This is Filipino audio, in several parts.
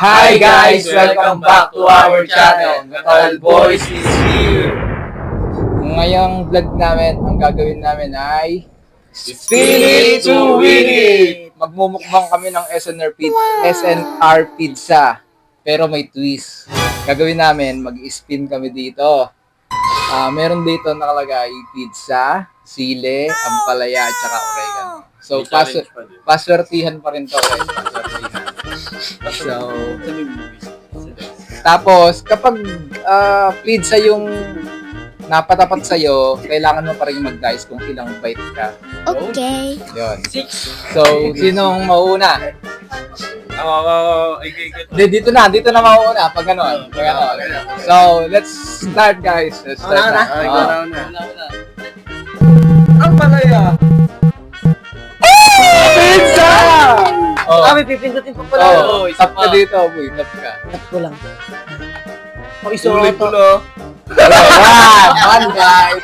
Hi guys! Welcome back to our channel. Natal Boys is here! Ngayong vlog namin, ang gagawin namin ay Spill it to win it! Magmumukbang kami ng SNR pizza. Pero may twist. Gagawin namin, mag-spin kami dito. Meron dito nakalagay pizza, sile, ampalaya, at saka oregano. So, paswertihan pa rin to guys. Paswertihan. So, tapos, kapag pizza yung napatapat sa'yo, kailangan mo pa rin mag-dice kung ilang bite ka. Okay. Yun. So, sinong mauuna? Dito na mauuna pag gano'n. So, let's start guys. Let's start na. Ang palaya! Pizza! Oh. May pipindutin pa pala. Oh, tap ka dito, boy. Tap ka. Tap ko lang. Ang iso ko to. One guys.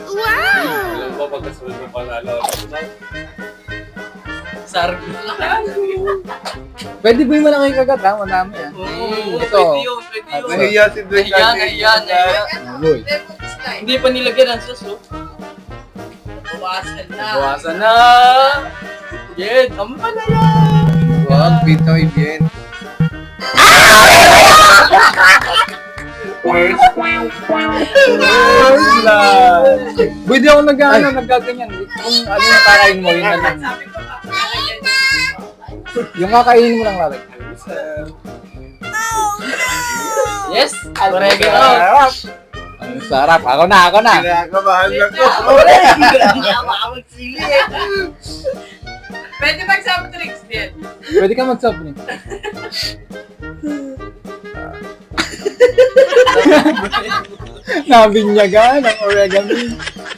Wow! Alam ko pagkasunod ng panalo. Sarap. Pwede ba yung malaki kagat ha? Madami yan. Ito. Nahiya si Dwayne. Nahiya. Boy. Hindi pa nilagyan ang sauce, oh. Bawasan na. Yan, ang palaya. Wag, Pitoy, bien. Boy, di ako naggaganyan. Kung ano yung kakain mo, yun na lang. Yung kakainin mo lang lalagay. Yes, oregano. Ang sarap. Ako na. Kinakabahan lang ko. Pwede mag-soft drinks din. Pwede ka mag-soft drink. Nabinyagan ang oregano.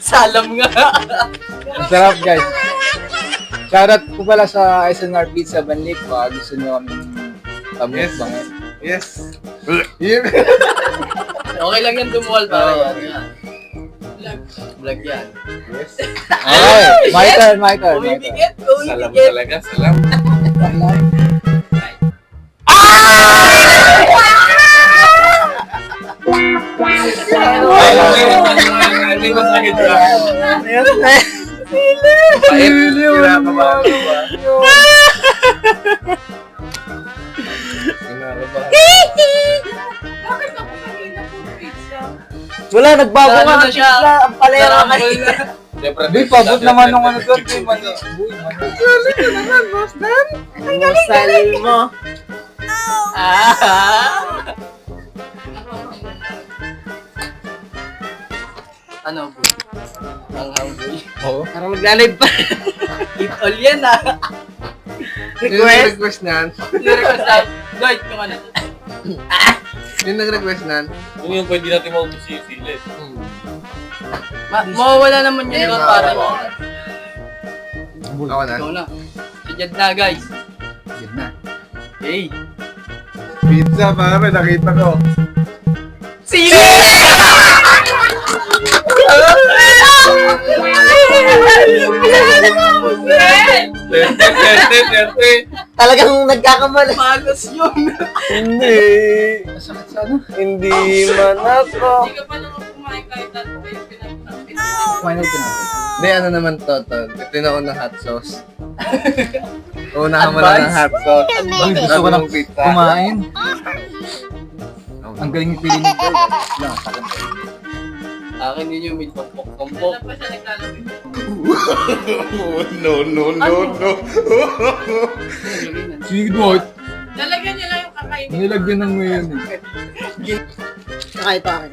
Salam nga. Ang sarap guys. Shoutout po pala sa SNR Pizza Banlik. Baka gusto nyo kami pamukbangin. Yes. Okay lang yan dumuwal para yan. Vlog yan. Yes. Okay, my turn. Umibigit. Salam talaga, salam. Hindi ko sakit ka. Kinakabahan ko ba? Kinakabahan. Bakit ako kanina po pizza? Wala, nagbago nga na siya. Ang palaya nga kanina. Boy, pabot naman nung ano doon. Boy, Musal mo. Ano po? Ang hungry. Oo. Parang magla-live pa. Eat all yan Request? Request nan. Request lang. Doit kung ano. Yung nag-request nan. Yung pwede natin maubos yung sili. Mawawala naman yun doon para mo. Ako na. Ikaw na. Sijad na guys. Yun na. Hey. Pizza pare, nakita ko. Sili! Terte. Talagang nagkakamali. Malas yun. Hindi. Masakit sa ano? Hindi man ako. Hindi ka pa naman kumain kahit ano kayo pinagpapit. Final ko na. Hindi, ano naman to. Ito na unang hot sauce. Unahan mo lang ng hot sauce. Boy, gusto ko lang pizza. kumain. Ang galing yung feeling nito. Lang, sakit. Akin yun yung may tumpok-tumpok. Wala pa siya naglalawin. No. Sige, Dwight. Lalagyan niya lang yung kakainin. Nilagyan ng ngayon. Nakaya pa akin.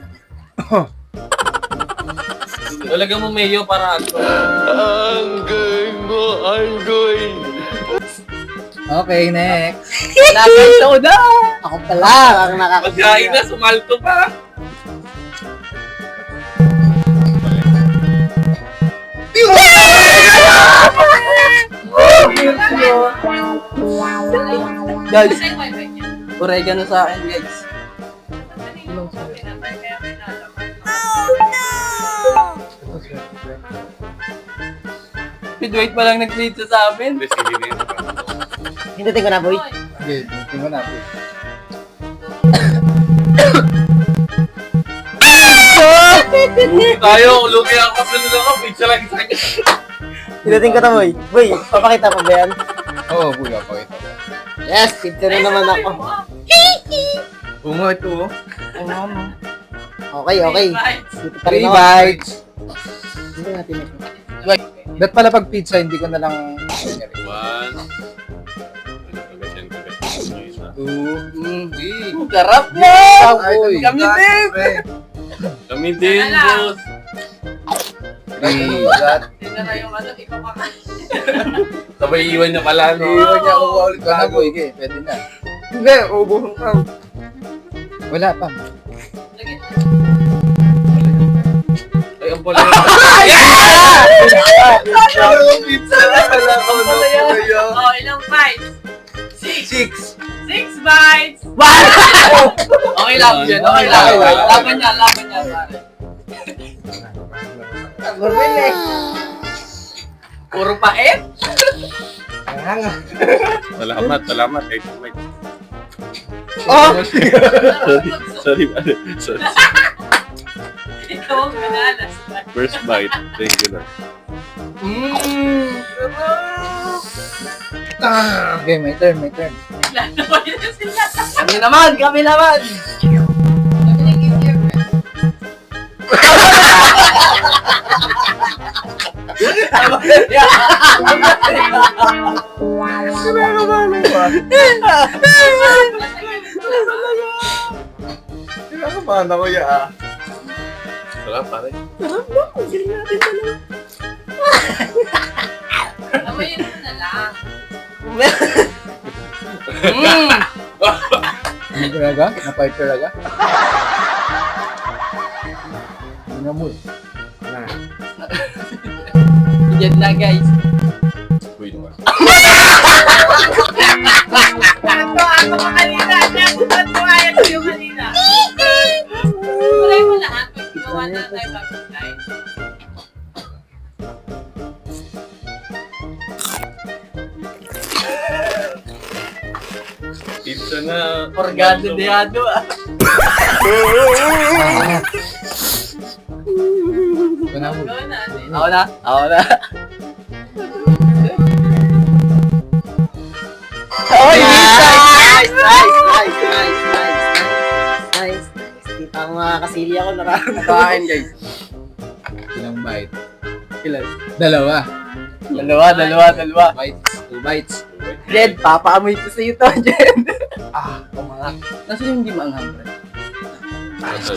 Lalagyan mo mayo para ano. Okay, next. Lagay sa una. Ako pala. Ang Pagkain na, sumalto pa. Guys, Kasi wifi niya. oregano sa akin guys. Pinatay kaya may nalaman. Speedweight pa lang nag-pizza sa amin. Hindi, sige na yun. Hindutin ko na, boy. Okay, tingnan na po. Lugi tayo. Lugi ako. Kasunod ako. Pizza lang isa akin. Hindutin ko na, boy. Boy, papakita mo ba yan? Oo, buya, pakita ko. Yes, picture na naman ako. Oo nga, ito oh. Okay, okay. Dito pa rin 3 ako. bites. Hindi natin ito. Ba't pala pag pizza, hindi ko na lang... 1. Sarap na! Ay, Kami din! Kami din, boss. 3, that. Tingnan na yung ano, ikaw pa ka. Sabay iwan niya pala, no? Iiwan niya ako ulit Ikaw na bago. po, Ige. Pwede na. Hindi, ubuhong ka. Wala pa. Lagyan mo. Ay, ang pala. Pizza na pala ako. Oh, ilang bites? 6. 6. 6 bites! Okay lang yun, okay lang. Laban niya, pare. Puro pait? Salamat. Ay, Mike. Oh! Sorry, pare. Sorry. Ikaw ang manalas. First bite. Thank you, Lord. Okay, my turn. Lalo ko yun sila. Kami naman! Sabi ng easier, bro. Kinakabahan ako ya. Sarap, pare. Awayin mo na lang. Ano talaga? Napait talaga? Ano mo? Yan na, guys. Uy, naman. Ako kanina. Natutuwa yan yung kanina. Kulay mo lahat. Pag gawa na tayo pag-try. Pizza na. Orgado deado ah. Ito na mo. Gawin na natin. Ako na. Oh, nice! Nice. Kita ang mga kasili ako, Kain, guys. Ilang bite? Ilan? Dalawa. Dalawa. Bites. 2 bites. Jed, papaamoy ko sa'yo to, Jed. Kumangat. Nasaan yung hindi maanghang, pre?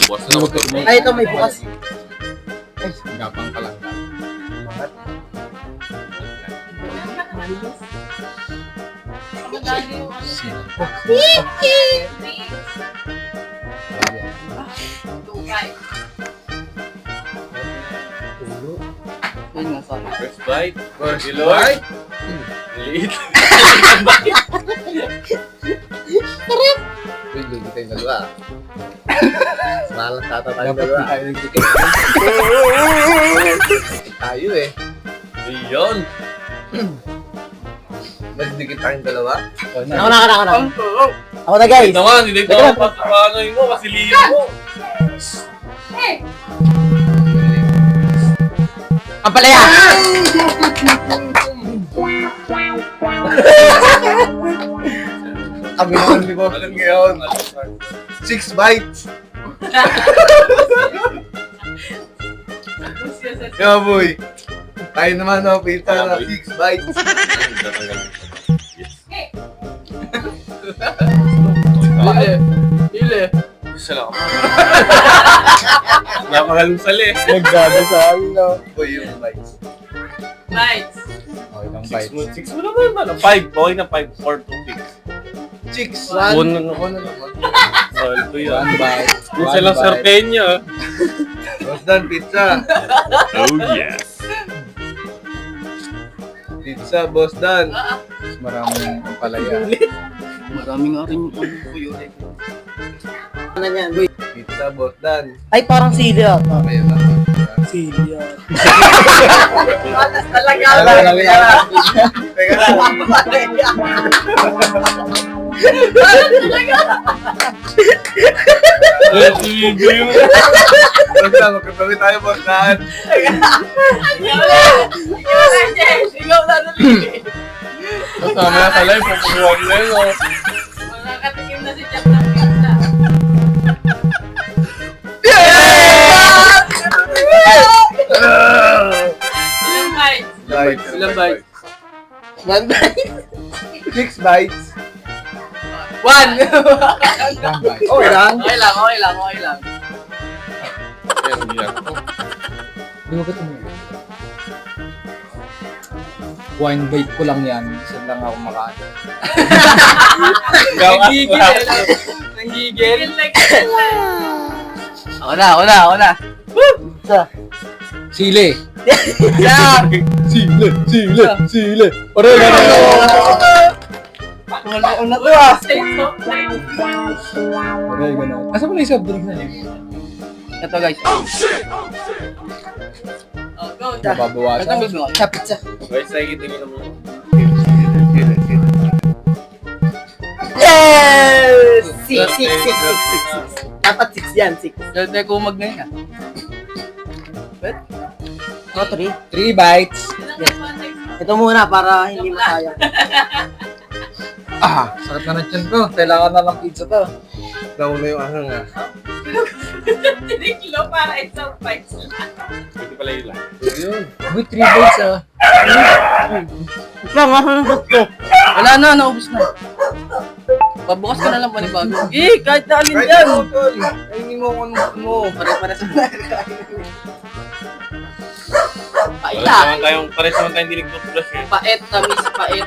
Buwas na ako. Ay, ito may bukas. Ay, gapang ka lang. Madali yung ano. Sino? 2 bites. Yun nga, sorry. First bite. First Thank you, Lord. bite. Liit. Uy, lugi tayong dalawa. Semalang tata tayong Dapat dalawa. di tayo nagdikit. Tayo eh. Ayun. Nagdikit tayong dalawa. Oh, Ako na. na. Ako na, guys. Ito nga, hindi ko papasakaanoy mo kasi liit mo. Hey! Ang palaya! Kami naman ni Boss lang ngayon. 6 bites. Yeah, boy. Tayo naman na pizza na 6 bites. Hey! Ile. Salamat. Napakalusal eh. Nagdada sa amin, no? Boy, yung bites. Bites. Oh, ilang 6 bites. mo. 6 mo naman ba? 5. Okay na 5. 4 to 6. Chicks. One na One na naman. Oh, ito yan. 1 bite. Isa lang sartenya. Boss Dan, pizza. Oh yes. Pizza, Boss Dan. Maraming palaya. Maraming nga rin yung kuyo. Ano yan, boy? Pizza, Boss Dan. Ay, parang sili ah. Ayun na. Sili ah. Patas talaga. Teka lang. Basta, magkatabi tayo, basta. Ikaw na dali. Kasama na sa live, pupunuan na yun, oh. Makakatikim na si Jack ng pizza. Ilang bites? Ilang bites? 1 bite. 6 bites. 1! Isang bite. Okay lang. Okay lang. Yan, yan. Di ba ito mo? Wine bite ko lang yan. Isa lang ako makain. Nanggigil eh. Nanggigil. Feel like pizza. Ako na. Sili. Yeah! Sili. Oregano. Ano na to ah? Say something. Oregano. Asa mo na yung soft drinks na yun? Ito guys. Oh, go. Nababawasan. Ito gusto mo. Pizza. Guys, nakikitingin naman. Yes! 6. Dapat 6 yan, 6. Dahil kumag na yun ah. O, 3. 3 bites. Ito muna para hindi masayang. Sakit na ng tiyan ko. Kailangan na lang pizza to. Nauna yung ahang ah. Tiniklo para isang bites lang. Pwede pala yun lang. Yun. Uy, 3 bites ah. Lang, masunod ko. Wala na, naubos na. Pabukas ka na lang panibago. Kahit na alin Kahit dyan. ako, tol. Ayun mo kung ano gusto mo. Pare-pare sa Pares naman tayong dinig to plus eh. Pait, tamis, pait.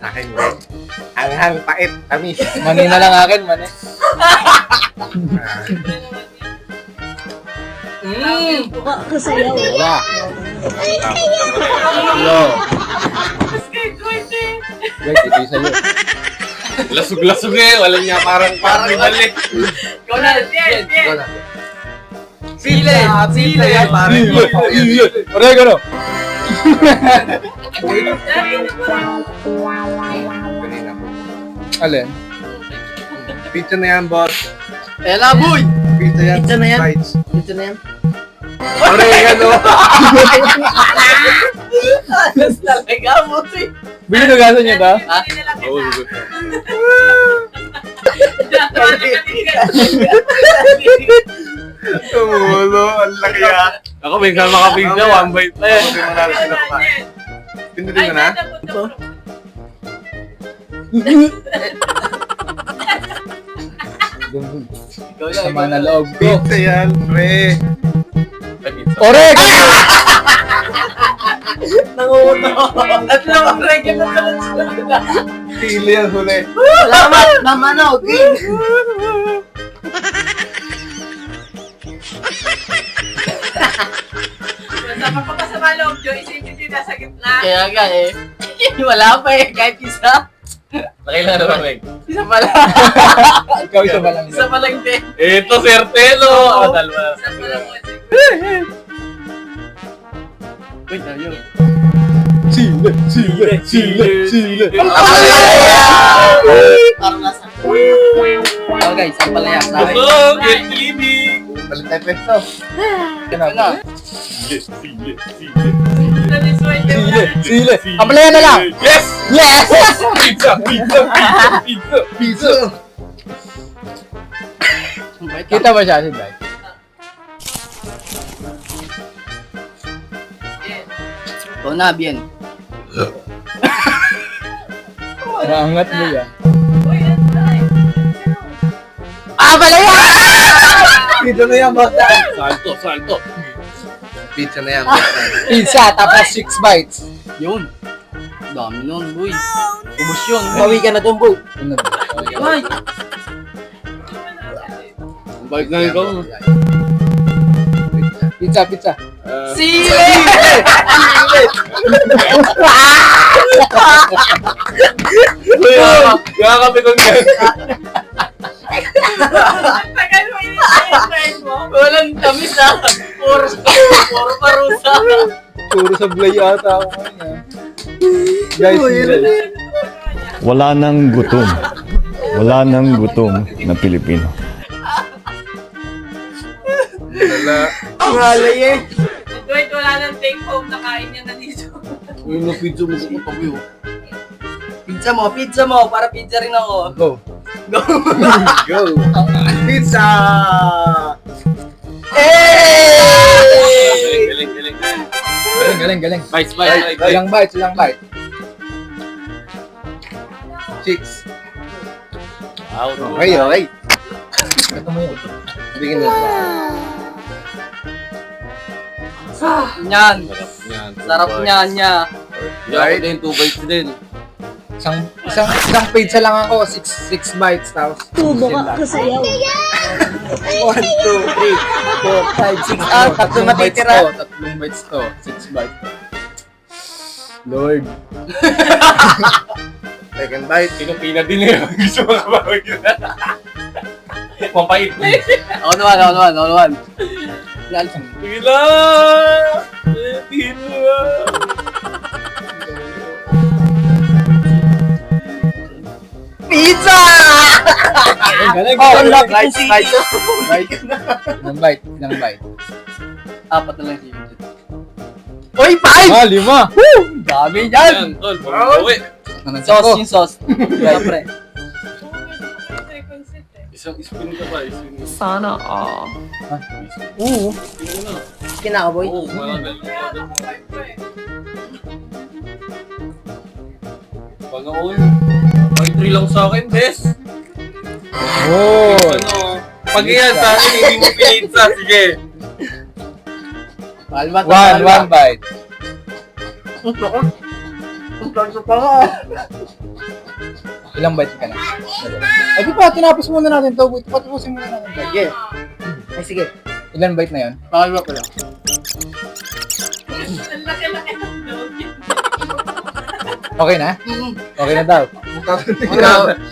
Sa akin, guys. Anghang, pait, tamis. Mani na lang akin, mani. Kasayaw. Wala. Hello. Mas kahit kwente. Guys, ito yung sa'yo. Lasog-lasog eh. Wala niya parang balik. Ikaw na, Yes, Jen. yes. Sile. Yan, pare. Oregano. Dali na po. Kanina po. Alin? Pizza na yan, boss. Ela, boy! Pizza yan. Pizza na yan. 6 bites. Dito na yan. Oregano. Alas talaga mo, eh. Binugasan niyo to? Ha? Hindi na lang Oo, kita. good. Tumulo. Ang laki ah. Ako, minsan makapigsa, 1 bite pa eh. Hindi mo na sinakain. Pindutin mo na? Ikaw lang, Sama ikaw na lang. loob ko. Pizza yan, pre. Ay, pizza. Oregano! Nangunguto. At naman, reggae na sunod na. Sili yan, huli. Salamat, mamano. Green. Basta magpapasama loob nyo, isipin nyo nasa gitna. Kaya nga eh. Wala pa eh, kahit isa. Nakailan na lang, Meg. Isa pa lang. Ikaw isa ba lang? Isa pa lang din. Ito, Sertelo! Oo. Dalawa. Isa pa lang mo. Uy, tayo. Sili. Parang nasa. Oh guys, ang palaya sa akin. Busog! Get living! Balik tayo pwesto. Ito na. Sili. Ito ni Sway. Sili. Ang palaya na lang. Yes! Yes! Pizza! Pizza. Ang bait. Kita ba siya, si Dai? Ito na, bien. Naangat mo yan. Uy, ano tayo? Palaya! Pizza na yan, boss. Salto! Pizza na yan. Pizza, tapos 6 bites. Yun. Dami nun, boy. Ubus yun. Bawi ka na dun, boy. Ano ba? Ay! Balik na ikaw. Pizza. Sili! Kakape ko yan. Ang tagal mo inisip yung friend mo. Walang tamis ah. Puro parusa. Puro sablay ata ako ngayon. Guys, Wala nang gutom. Wala nang gutom na Pilipino. Malay eh. Wait, wala nang take home. Nakain niya na dito. Uy, na pizza mo ko pa yun. Pizza mo. Para pizza rin ako. go. Go! Pizza! Galing. Bites. Bites. Ilang bites. Chicks. Out. Okay. Ito mo yun. Bigyan na. Yan. Yan. Sarap niya. Yan din, 2 bites din. Isang pizza lang ako, 6 bites tapos. Tubo ka kasayaw. 1, 2, 3, 4, 5, 6. Ah, tatlo matitira. 3 bites to, 6 bites to. Lord. Second bite. Pinupina din eh. Gusto mo kabawin yun. Mapait na yun. Ako naman. Sige lang! Tingin mo lang. Pizza! Galing. Ilang bite. Apat na lang si Eugene. Uy, 5! 5! Dami yan! Yan, tol. Bawi. Sauce yung sauce. Siyempre. Isang spin ka pa. Sana all. Kinakaboy. Oo, malagal. Pag ako yun. Ay, 3 lang sa akin, bes. Oh! Ano? Pag yan sa akin, hindi mo pinitsa. Sige. One bite. Ilang bites ka na? Ay, di pa, tinapos muna natin to. Patapusin muna natin to. Sige. Ay, sige. Ilan bite na yun? Pakaliwa ko lang. Ang laki-laki ng dog. Okay na? Okay na daw.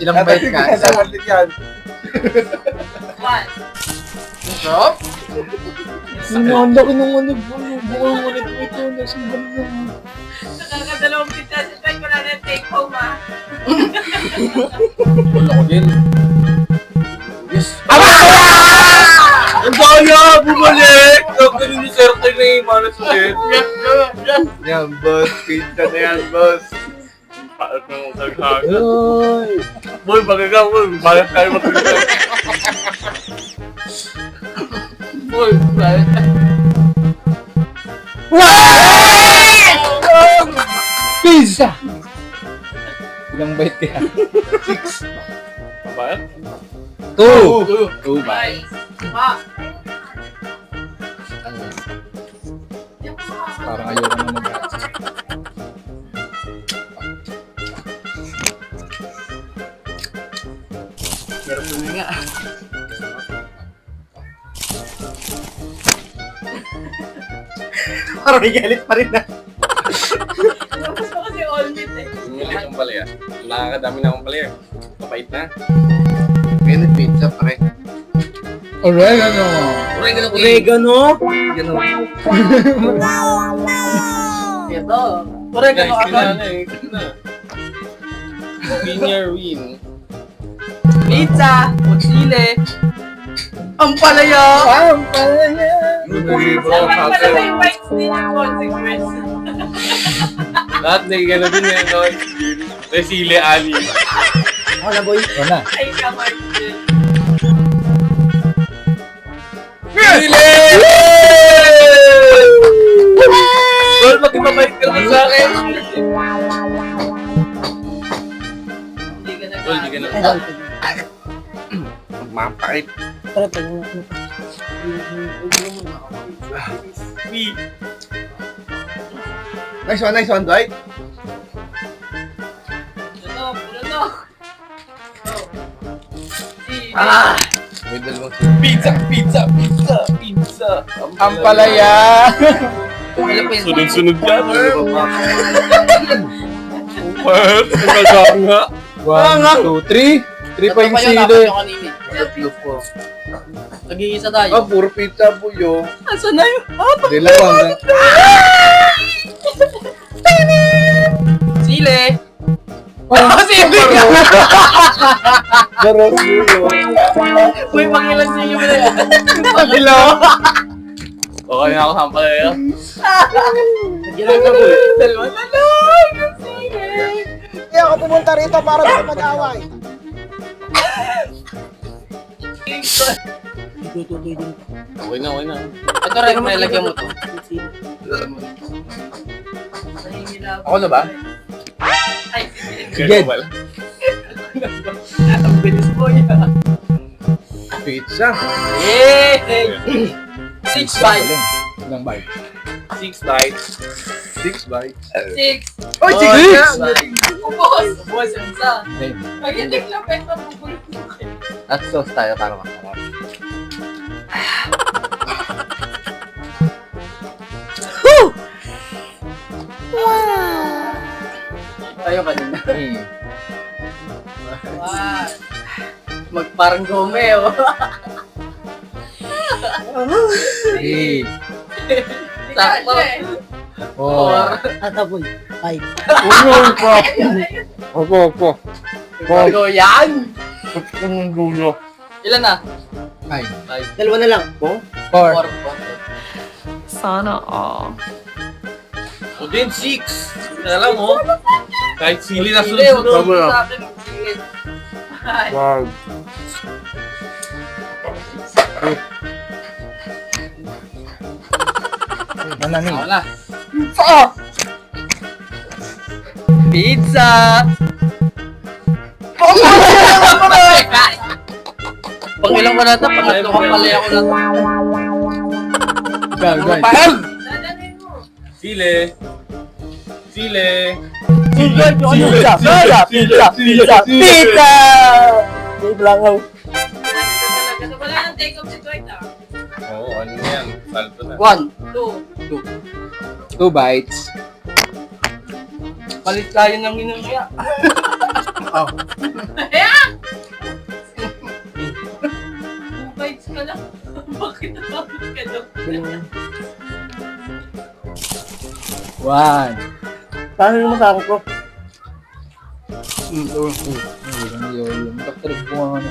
Ilang bite ka? One. Sarap? Ang laki ng ano. Bukong ulit mo ito. Nasang ganda. Nakakadalawang pizza. Siyempre, wala nang take home ah. Wala ko din. Yes. Ang daya! Bumalik! Doktor ni Sir Tay na yung malas ulit. Yan, boss. Pizza na yan, boss. Paat na mong kaghaga. Boy, bagay boy. Bakit tayo matulog? Boy, bakit? Pizza! Ilang bite ka? Bakit? 2 Bye. Pa. Parang ayoko na mag-ats. Pero po nga. Parang may galit pa rin na. Gusto ko si all meat eh. Umulit ang palaya. Nakakadami na akong palaya. Kapait na. Ganun pizza, pare. Oregano! Oregano? Ganun. Ito. Oregano Guys, agad. kailangan eh. Kailangan. Winner win. Pizza. Kutsile. Ang palaya. Dapat pala may whites din yung consequence. Lahat na gano'n din eh. No? Resile, Ali. Ako na, boy. Ito na. Ay, kamay din. Resile! Tol, magpapait ka naman sa akin. Hindi ka Tol, di ka na. Magmapait. Nice one, Dwight. Puro no. May dalawang Ang palaya! Sunod-sunod ka. What? Ang nga. 1, 2, 3. 3 pa yung Tatlo sili. apat yung kanini. Tatlo po. Nag-iisa tayo. Ah, puro pizza po yun. Asan na yun? Dalawang. Sili! Sili! Garot yun. Uy, pangilan sili mo na yan. Pagilo. Okay na ako sampalaya. Ginagawa ko. Dalawa na lang yung sili. Kaya ako pumunta rito para mag-away. Tututoy din. Okay na. Ito rin, may lagyan mo to. Ako na ba? Ay, sili. Sige. Ang bilis mo yan. Pizza. Yay! 6 bites. Ilang bite? 6 bites. 6 bites. 6. Oy, Oh, 6 six na! Ubos. Buwas yung isa. Pag hindi lang pwede mabubulot. At sauce tayo para masarap. Tayo kanina. Wow. Magparang gome, oh. Hey. Sakto. Oh. Tataboy. Ay. Opo. Bago yan. Ang dulo. Ilan na? Ay. Dalawa na lang. 4. 4. Sana all. O din, 6. Alam mo, kahit sili na Sili, sunod-sunod. ulo sa akin. Sili. Wow. Manani. Ako na. Pizza! Pangilang ko na ito, pangatlo kang palaya ko na ito. Gagay. Dadalhin mo. Sili. Pizza! Pizza! Wait lang ako. Talaga. Wala nang take off si Dwight ah. Oo, ano na yan? Salto na. 1. 2 bites. Palit tayo ng inuya. Ayan! 2 bites ka lang. Bakit nakapit ka doon? 1. Paano yung masakot ko? Magkakalag bunga nga na.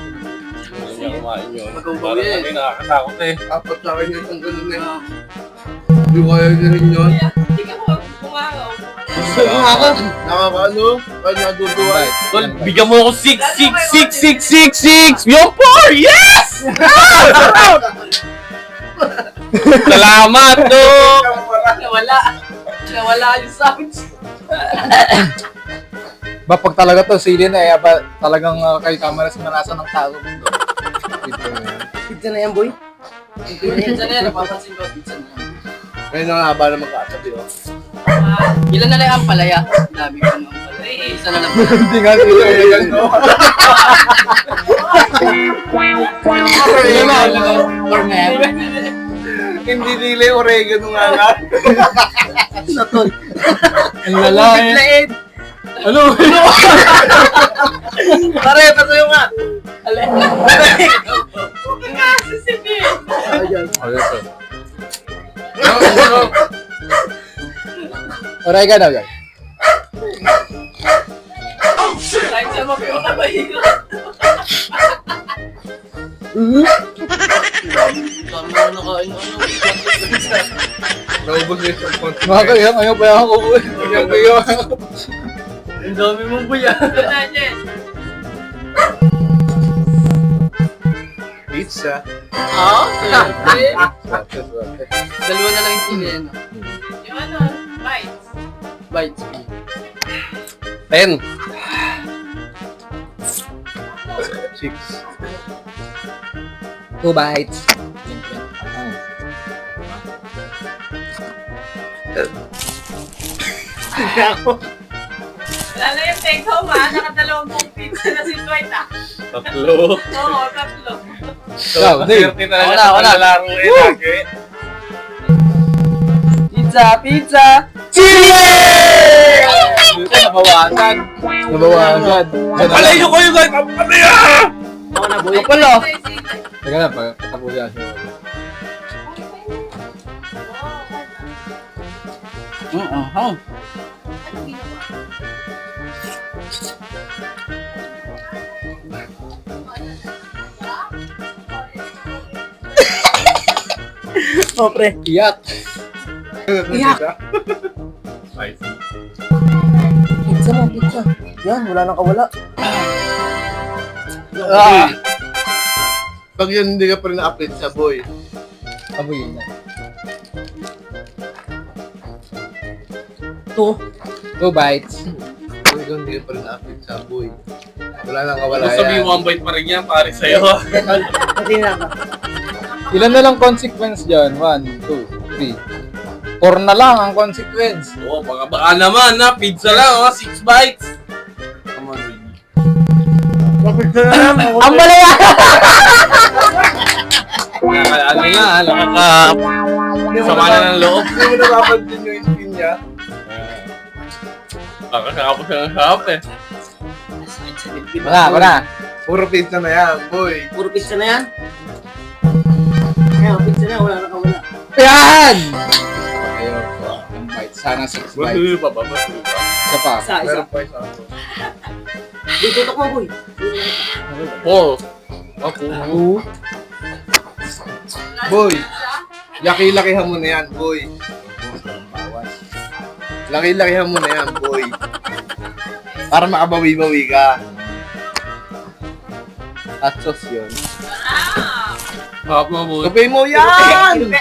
Hindi niya kumain yun. Mag-ubaw Parang yan. kami nakakatakot eh. Apat sa akin itong ganun eh. Hindi ko kaya na rin yun. Hindi ka pumangaw. Nakakaano? Kaya naduduwa. Tol, bigyan mo ako 6. Yung 4! Yes! Salamat, Dok! Nawala yung sounds. Ba, pag talaga to, sili na eh, ba, talagang kay camera sinanasan ng tao. Pizza na yan, boy. Pizza na yan, napapansin ko. Pizza na yan. Ngayon ang haba na magkatabi oh. Ilan na lang ang palaya? Dami ko ng palaya. Isa na lang. Hindi nga sila eh. Hindi nila yung oregano nga nga. Ang lalaki. Ano? Pare, patuyo nga. Kasi si Bill. Oray ka daw yan. Kahit siya mapipabahira. Dami na nakain. Naubos na yung konti. Mga kaya, ayaw pa ako kukuha. Ayaw pa yun. Ang dami mong buya. Ito na, Jen. Pizza. Swerte. Dalawa na lang yung sili. Ano? Yung ano, bites. Bites. 10. 6. 2 bites. Wala na yung take home ha. Nakadalawang buong pizza na si Dwight ah. Tatlo. Oo, tatlo. Ikaw, Dave. Swerte talaga Wala, sa wala. paglalaro eh. Lagi. Pizza! Pizza! Chili! nabawasan. Nabawasan. Palayo ko yung guys! Ang palaya! Ako na, boy. Pala. Teka na, tapos yan. Oh, pre. Iyak. Pizza mo, pizza. Yan, wala nang kawala. Pag yun hindi ka pa rin na-update sa boy. Abuyin na. 2 bites. Pag yun hindi ka pa rin na-update sa boy. Wala nang kawala Gusto sabihin yan. 1 bite pa rin yan, pare sa'yo. Pati na ako. Ilan na lang consequence dyan? 1, 2, 3. 4 na lang ang consequence. Oo, baka naman ha. Pizza lang, 6 bites. Come on, baby. Ang malaya! Ano na, sama na ng loob. Hindi mo napapansin yung skin niya. Kakasakapos siya ng sarap eh. Wala. Puro pizza na yan, boy. Puro pizza na yan? Ayan, pizza na, wala nang kawala. Yan! Ayun po. Ang bites. Sana 6 bites. Basuyo pa ba? Isa pa. Isa. Meron pa isa ako. Dito ko, boy. Oo. Ako. 2. Boy, laki-lakihan mo na yan, boy. Laki-lakihan mo na yan, boy. Para makabawi-bawi ka. At sauce yun. Sarap mo, boy. Kapay mo yan!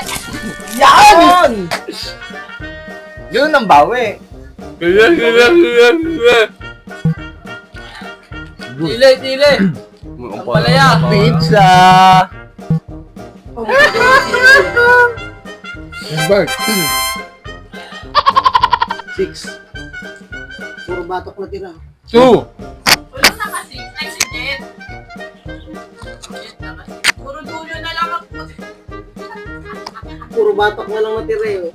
Yan! Yun ang bawi. Tile. Ang palaya. Pizza! Bird. 6. Puro batok na tira. 2. Wala na kasi. Ay, si Jet. Jet na kasi. Puro dulo na lang ang puti. Puro batok na lang natira eh.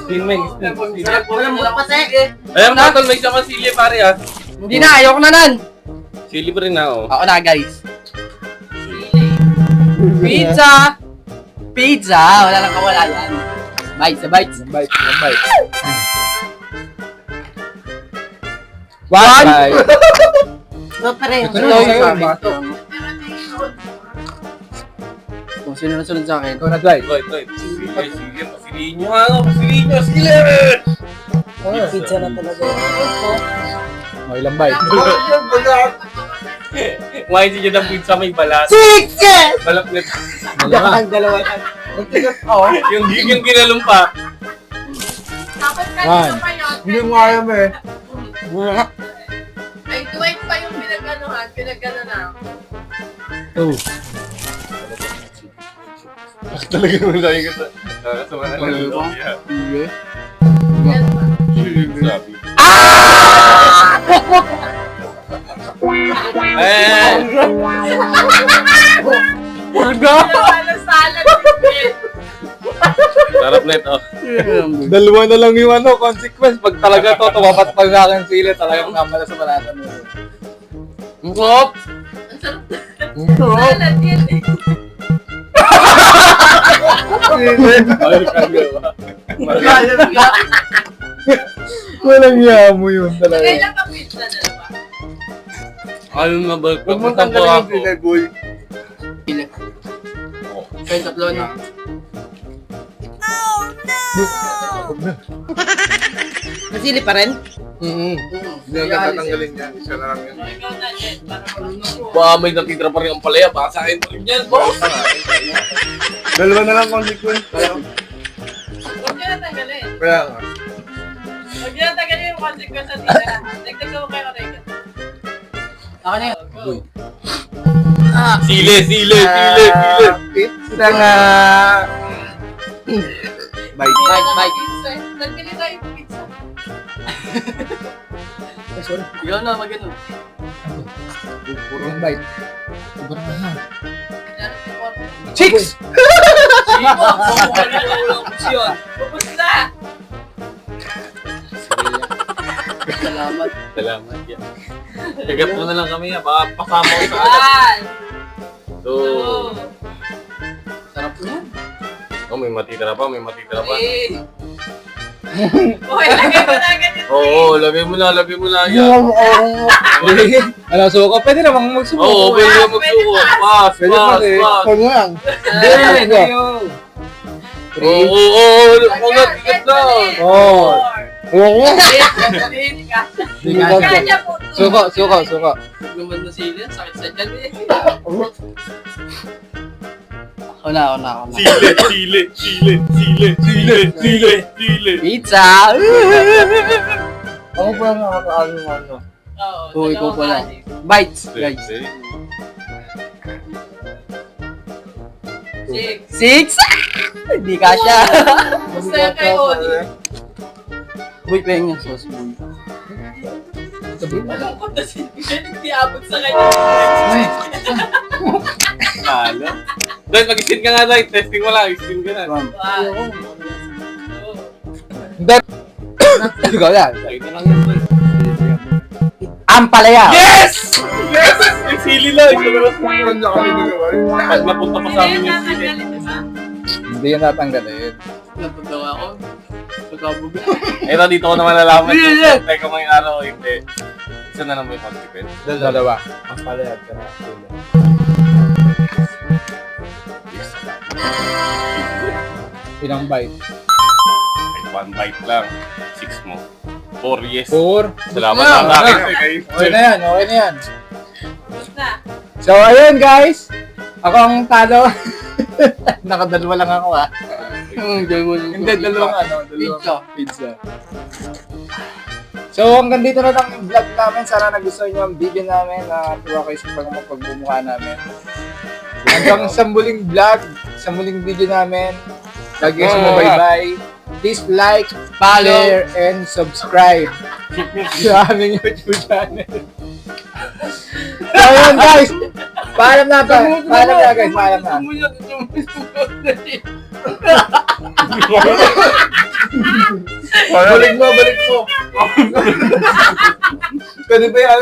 Stinmeng. Walang mula pati. Ayan na, tol. May isa pa sili, pare ha. Hindi na, ayoko na nan. Sili pa rin na, oh. Ako na, guys. Pizza! Pizza! Wala nang kawala yan. Bites, bites. Bite. 1 bite. Ito pa rin. Ito na sa'yo, bato. Kung sino na sunod sa akin. Ikaw na bite. Toy. Sili. Pasiliin nyo nga, no. Pasiliin nyo. Sili! Pizza na talaga. O, ilang bite? Kumain si Jet ng pizza, may balat. 6! Yes! Balak na. Dalawa. Ang dalawa yan. Yung kinalumpa. Tapos kanina pa yun. Hindi mo kaya mo eh. Ay, duwag pa yung pinag-anuhan. Pinag-anuhan. 2. Talaga naman lagi ka sa... Sama na lang yung loob. Yan pa. Sabi. Eh! Salad si Jet. Sarap na ito. Dalawa na lang yung consequence. Pag talaga to, tumapat pa sa akin sila, talagang namala sa balatan mo. Ang sarap! Salad yan eh. Ay, kagawa. Walang yamo yun talaga. Kailan pa pizza na ba? Ayun na ba? Huwag mo Pagpunta po tanggalin yung ako. sila, boy. Kaya tatlo na. Nasili pa rin? Hindi na tatanggalin niya. Isa na lang yun. Ikaw na, Jet. Para marunong ko. Baka may natitira pa rin ang palaya. Baka sa akin pa rin yan, boss. Dalawa na lang consequence. Kaya Huwag niyo na tanggalin. nga. Huwag niyo na tanggalin yung consequence sa tira. Dagdagan mo kayo Regan. Ako na yun. Go. Sili. Pizza nga. Bye. Bye. Pizza. Nagbili tayo ng pizza. Ikaw na, mag-ano. Ilang bite? Sobrang na. Meron si Porto. Chicks! Tapos na! Salamat. Salamat yan. Kagat mo na lang kami ha. Baka pasama ko sa akin. 1, 2, Sarap yan. Oh, may matitira pa, may matitira pa. 3. Uy, lagay mo na agad yung Oo, lagay mo na yan. Ano, suka? Pwede namang magsuko. Oo, pwede na magsuko. Pass, Pwede pass, pala eh. pass. Huwag mo lang. Hindi. Oo, ugat na. Oo. Huwag mo. Kanya po. Suko. Naman na sila. Sakit sa dyan eh. Ako na. Sile. Pizza! Ako pa lang nakakaano ng ano. Oo, ikaw pala. Bites, guys. 6. 6! Hindi kasha. Gusto yan kay Odi. Boy, pahing yung sauce, boy. Malungkot na si Miguel. Hindi abot sa kanya. Kala. Dahil mag-spin ka nga, Dahil. Testing mo lang, spin ka na. 1, 2. Ikaw yan. Ito lang yan, Dahil. Ampalaya. Yes! Yes! May sili lang. Pag napunta pa sa amin yung sili. Hindi yan natanggalin. Napagawa ako. Pagkabuga. Ito, dito ko naman nalaman. Teka mo yung araw, hindi. Isa na naman yung consequence. Dalawa. Ampalaya ka na. Ilang bite? One bite lang. 6 mo. 4 yes. 4. Salamat Na, na akin. Okay na yan. Na. So, ayun guys. Ako ang talo. Nakadalawa lang ako ah. Hindi, dalawang pizza. So, hanggang dito na lang yung vlog namin. Sana nagustuhan nyo ang video namin. Tuwa kayo sa pagbumuka namin. Hanggang sa muling vlog, sa muling video namin. Lagi kayo bye-bye. Please like, share, and subscribe sa aming YouTube channel. So, ayun guys. Paalam na guys. Balik mo. Pwede ba yan?